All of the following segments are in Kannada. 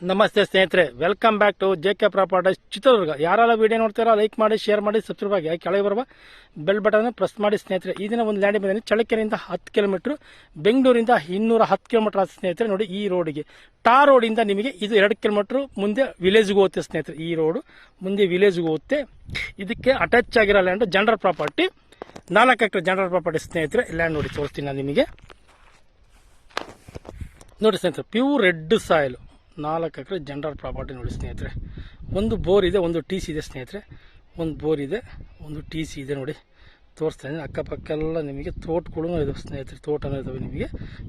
ನಮಸ್ತೆ ಸ್ನೇಹಿತರೆ, welcome back to JK. Properties Chitradurga. ಯಾರೆಲ್ಲ ವಿಡಿಯೋ ನೋಡ್ತಾರೋ ಲೈಕ್ ಮಾಡಿ, ಶೇರ್ ಮಾಡಿ, ಸಬ್ಸ್ಕ್ರೈಬ್ ಆಗಿ ಕೆಳಗೆ ಬರುವ ಬೆಲ್ ಬಟನ್ ಪ್ರೆಸ್ ಮಾಡಿ ಸ್ನೇಹಿತರೆ. ಈ ದಿನ ಒಂದು ಲ್ಯಾಂಡ್ ಬಂದಿದೆ ಚಳ್ಳಕೆರೆಯಿಂದ 10 ಕಿಲೋಮೀಟರ್, ಬೆಂಗಳೂರಿಂದ 210 ಕಿಲೋಮೀಟರ್ ಆದ ಸ್ನೇಹಿತರೆ. ನೋಡಿ, ಈ ರೋಡಿಗೆ ಟಾರ್ ರೋಡಿಂದ ನಿಮಗೆ ಇದು 2 ಕಿಲೋಮೀಟರ್ ಮುಂದೆ ವಿಲೇಜ್ಗೆ ಹೋಗುತ್ತೆ ಸ್ನೇಹಿತರೆ. ಈ ರೋಡು ಮುಂದೆ ವಿಲೇಜ್ಗೆ ಹೋಗುತ್ತೆ. ಇದಕ್ಕೆ ಅಟ್ಯಾಚ್ ಆಗಿರೋ ಲ್ಯಾಂಡ್ ಜನರಲ್ ಪ್ರಾಪರ್ಟಿ, 4 ಎಕರೆ ಜನರಲ್ ಪ್ರಾಪರ್ಟಿ ಸ್ನೇಹಿತರೆ. ಲ್ಯಾಂಡ್ ನೋಡಿ ತೋರಿಸ್ತೀನಿ ನಾನು ನಿಮಗೆ. ನೋಡಿ ಸ್ನೇಹಿತರೆ, ಪ್ಯೂರ್ ರೆಡ್ ಸಾಯಿಲ್, 4 ಎಕರೆ ಜನರಲ್ ಪ್ರಾಪರ್ಟಿ ನೋಡಿ ಸ್ನೇಹಿತರೆ. ಒಂದು ಬೋರ್ ಇದೆ, ಒಂದು ಟಿ ಸಿ ಇದೆ ಸ್ನೇಹಿತರೆ. ಒಂದು ಬೋರ್ ಇದೆ, ಒಂದು ಟಿ ಸಿ ಇದೆ. ನೋಡಿ ತೋರಿಸ್ತಾ ಇದ್ದೀನಿ. ಅಕ್ಕಪಕ್ಕ ಎಲ್ಲ ನಿಮಗೆ ತೋಟಗಳು ಇದಾವೆ ಸ್ನೇಹಿತರೆ. ತೋಟನೂ ಇದಾವೆ ನಿಮಗೆ.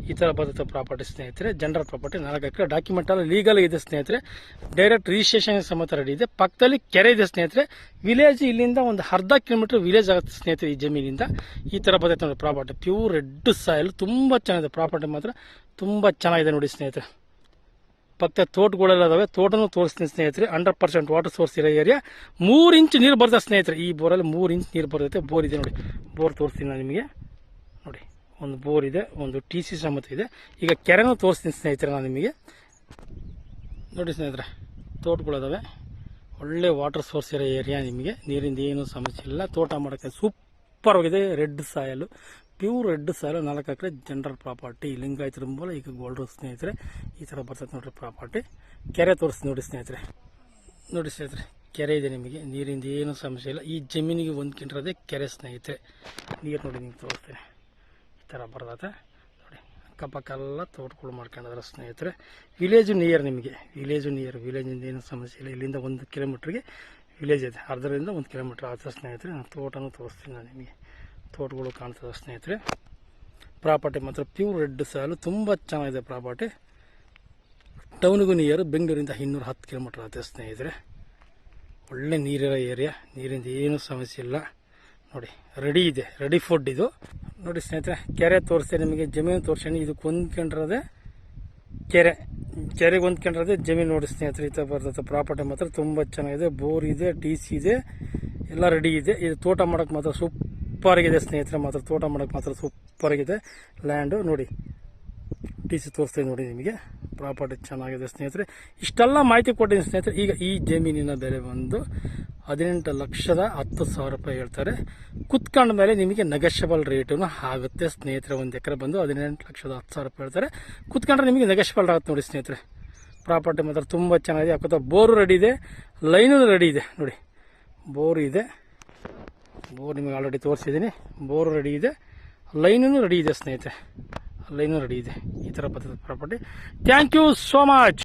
ಈ ಥರ ಬರುತ್ತೆ ಪ್ರಾಪರ್ಟಿ ಸ್ನೇಹಿತರೆ. ಜನರಲ್ ಪ್ರಾಪರ್ಟಿ 4 ಎಕರೆ, ಡಾಕ್ಯುಮೆಂಟ್ ಎಲ್ಲ ಲೀಗಲ್ ಇದೆ ಸ್ನೇಹಿತರೆ. ಡೈರೆಕ್ಟ್ ರಿಜಿಸ್ಟ್ರೇಷನ್ ಸಮೇತ ರೆಡಿ ಇದೆ. ಪಕ್ಕದಲ್ಲಿ ಕೆರೆ ಇದೆ ಸ್ನೇಹಿತರೆ. ವಿಲೇಜ್ ಇಲ್ಲಿಂದ ಒಂದು ಅರ್ಧ ಕಿಲೋಮೀಟರ್ ವಿಲೇಜ್ ಆಗುತ್ತೆ ಸ್ನೇಹಿತರೆ. ಈ ಜಮೀನಿಂದ ಈ ಥರ ಬರುತ್ತೆ ನೋಡಿ ಪ್ರಾಪರ್ಟಿ. ಪ್ಯೂರ್ ರೆಡ್ ಸಾಯಿಲ್, ತುಂಬ ಚೆನ್ನಾಗಿದೆ ಪ್ರಾಪರ್ಟಿ, ಮಾತ್ರ ತುಂಬ ಚೆನ್ನಾಗಿದೆ ನೋಡಿ ಸ್ನೇಹಿತರೆ. ಪಕ್ಕ ತೋಟಗಳೆಲ್ಲ ಇದಾವೆ. ತೋಟನೂ ತೋರಿಸ್ತೀನಿ ಸ್ನೇಹಿತರೆ. 100% ವಾಟರ್ ಸೋರ್ಸ್ ಇರೋ ಏರಿಯಾ. 3 ಇಂಚ್ ನೀರು ಬರ್ತದೆ ಸ್ನೇಹಿತರೆ. ಈ ಬೋರಲ್ಲಿ 3 ಇಂಚ್ ನೀರು ಬರುತ್ತೆ. ಬೋರ್ ಇದೆ ನೋಡಿ. ಬೋರ್ ತೋರಿಸ್ತೀನಿ ನಾನು ನಿಮಗೆ. ನೋಡಿ, ಒಂದು ಬೋರ್ ಇದೆ, ಒಂದು ಟಿ ಸಿ ಸಮೇತ ಇದೆ. ಈಗ ಕೆರೆನೂ ತೋರಿಸ್ತೀನಿ ಸ್ನೇಹಿತರೆ ನಾನು ನಿಮಗೆ. ನೋಡಿ ಸ್ನೇಹಿತರೆ, ತೋಟಗಳಿದಾವೆ. ಒಳ್ಳೆ ವಾಟರ್ ಸೋರ್ಸ್ ಇರೋ ಏರಿಯಾ. ನಿಮಗೆ ನೀರಿಂದ ಏನು ಸಮಸ್ಯೆ ಇಲ್ಲ. ತೋಟ ಮಾಡೋಕ್ಕೆ ಸೂಪರ್ ಆಗಿದೆ. ರೆಡ್ ಸಾಯಲ್, ಪ್ಯೂರ್ ರೆಡ್ ಸಾಯಿಲ್, 4 ಎಕರೆ ಜನರಲ್ ಪ್ರಾಪರ್ಟಿ. ಲಿಂಗಾಯತರ ಮೂಲ, ಈಗ ಗೋಲ್ಡ್ ಸ್ನೇಹಿತರೆ. ಈ ಥರ ಬರ್ತದೆ ನೋಡ್ರಿ ಪ್ರಾಪರ್ಟಿ. ಕೆರೆ ತೋರಿಸ್ತೀನಿ ನೋಡಿ ಸ್ನೇಹಿತರೆ. ನೋಡಿ ಸ್ನೇಹಿತರೆ, ಕೆರೆ ಇದೆ ನಿಮಗೆ. ನೀರಿಂದ ಏನು ಸಮಸ್ಯೆ ಇಲ್ಲ. ಈ ಜಮೀನಿಗೆ ಹೊಂದ್ಕೊಂಡಿರೋದೇ ಕೆರೆ ಸ್ನೇಹಿತರೆ. ನೀರು ನೋಡಿ ನಿಮ್ಗೆ ತೋರಿಸ್ತೇನೆ. ಈ ಥರ ಬರ್ತದೆ ನೋಡಿ. ಅಕ್ಕಪಕ್ಕ ಎಲ್ಲ ತೋಟಗಳು ಮಾಡ್ಕೊಂಡಿದ್ದಾರೆ ಸ್ನೇಹಿತರೆ. ವಿಲೇಜು ನಿಯರ್ ನಿಮಗೆ. ವಿಲೇಜು ನಿಯರ್, ವಿಲೇಜಿಂದ ಏನು ಸಮಸ್ಯೆ ಇಲ್ಲ. ಇಲ್ಲಿಂದ 1 ಕಿಲೋಮೀಟ್ರಿಗೆ ವಿಲೇಜ್ ಇದೆ. ಅರ್ಧರಿಂದ 1 ಕಿಲೋಮೀಟ್ರ್ ಆಗ್ತದೆ ಸ್ನೇಹಿತರೆ. ನಾನು ತೋಟನೂ ತೋರಿಸ್ತೀನಿ ನಾನು ನಿಮಗೆ. ತೋಟಗಳು ಕಾಣ್ತದೆ ಸ್ನೇಹಿತರೆ. ಪ್ರಾಪರ್ಟಿ ಮಾತ್ರ ಪ್ಯೂರ್ ರೆಡ್ ಸಾಯಿಲ್, ತುಂಬ ಚೆನ್ನಾಗಿದೆ ಪ್ರಾಪರ್ಟಿ. ಟೌನಿಗೂ ನಿಯರ್, ಬೆಂಗಳೂರಿಂದ 210 ಕಿಲೋಮೀಟರ್ ಆಗುತ್ತೆ ಸ್ನೇಹಿತರೆ. ಒಳ್ಳೆ ನೀರಿರೋ ಏರಿಯಾ. ನೀರಿಂದ ಏನು ಸಮಸ್ಯೆ ಇಲ್ಲ. ನೋಡಿ, ರೆಡಿ ಇದೆ, ರೆಡಿ ಫುಡ್ ಇದು. ನೋಡಿ ಸ್ನೇಹಿತರೆ, ಕೆರೆ ತೋರಿಸ್ತೇನೆ ನಿಮಗೆ. ಜಮೀನು ತೋರಿಸ್ತೀನಿ. ಇದಕ್ಕೆ ಹೊಂದ್ಕೊಂಡಿರೋದೆ ಕೆರೆ. ಕೆರೆಗೆ ಹೊಂದ್ಕೊಂಡಿರೋದೆ ಜಮೀನು ನೋಡಿ ಸ್ನೇಹಿತರೆ. ಈ ಥರ ಬರ್ತದೆ ಪ್ರಾಪರ್ಟಿ ಮಾತ್ರ ತುಂಬ ಚೆನ್ನಾಗಿದೆ. ಬೋರ್ ಇದೆ, ಟಿ ಸಿ ಇದೆ, ಎಲ್ಲ ರೆಡಿ ಇದೆ. ಇದು ತೋಟ ಮಾಡೋಕ್ಕೆ ಮಾತ್ರ ಸೂಪರ್ ಆಗಿದೆ ಸ್ನೇಹಿತರೆ. ಮಾತ್ರ ತೋಟ ಮಾಡೋಕ್ಕೆ ಮಾತ್ರ ಸೂಪರ್ ಆಗಿದೆ ಲ್ಯಾಂಡು. ನೋಡಿ, ಟಿ ಸಿ ತೋರಿಸ್ತೀನಿ ನೋಡಿ ನಿಮಗೆ. ಪ್ರಾಪರ್ಟಿ ಚೆನ್ನಾಗಿದೆ ಸ್ನೇಹಿತರೆ. ಇಷ್ಟೆಲ್ಲ ಮಾಹಿತಿ ಕೊಟ್ಟಿದ್ದೀನಿ ಸ್ನೇಹಿತರೆ. ಈಗ ಈ ಜಮೀನಿನ ಬೆಲೆ ಬಂದು 18,10,000 ರೂಪಾಯಿ ಹೇಳ್ತಾರೆ. ಕುತ್ಕೊಂಡ ಮೇಲೆ ನಿಮಗೆ ನೆಗೋಷಿಯಬಲ್ ರೇಟು ಆಗುತ್ತೆ ಸ್ನೇಹಿತರೆ. 1 ಎಕರೆ ಬಂದು 18,10,000 ರೂಪಾಯಿ ಹೇಳ್ತಾರೆ. ಕುತ್ಕೊಂಡ್ರೆ ನಿಮಗೆ ನೆಗೋಷಿಯಬಲ್ ಆಗುತ್ತೆ ನೋಡಿ ಸ್ನೇಹಿತರೆ. ಪ್ರಾಪರ್ಟಿ ಮಾತ್ರ ತುಂಬ ಚೆನ್ನಾಗಿದೆ. ಯಾಕಂದ್ರೆ ಬೋರು ರೆಡಿ ಇದೆ, ಲೈನು ರೆಡಿ ಇದೆ. ನೋಡಿ, ಬೋರ್ ಇದೆ. ಬೋರ್ ನಿಮಗೆ ಆಲ್ರೆಡಿ ತೋರಿಸಿದ್ದೀನಿ. ಬೋರ್ ರೆಡಿ ಇದೆ, ಲೈನೂ ರೆಡಿ ಇದೆ ಸ್ನೇಹಿತರೆ. ಲೈನು ರೆಡಿ ಇದೆ. ಈ ಥರ ಬರ್ತದೆ property. Thank you so much.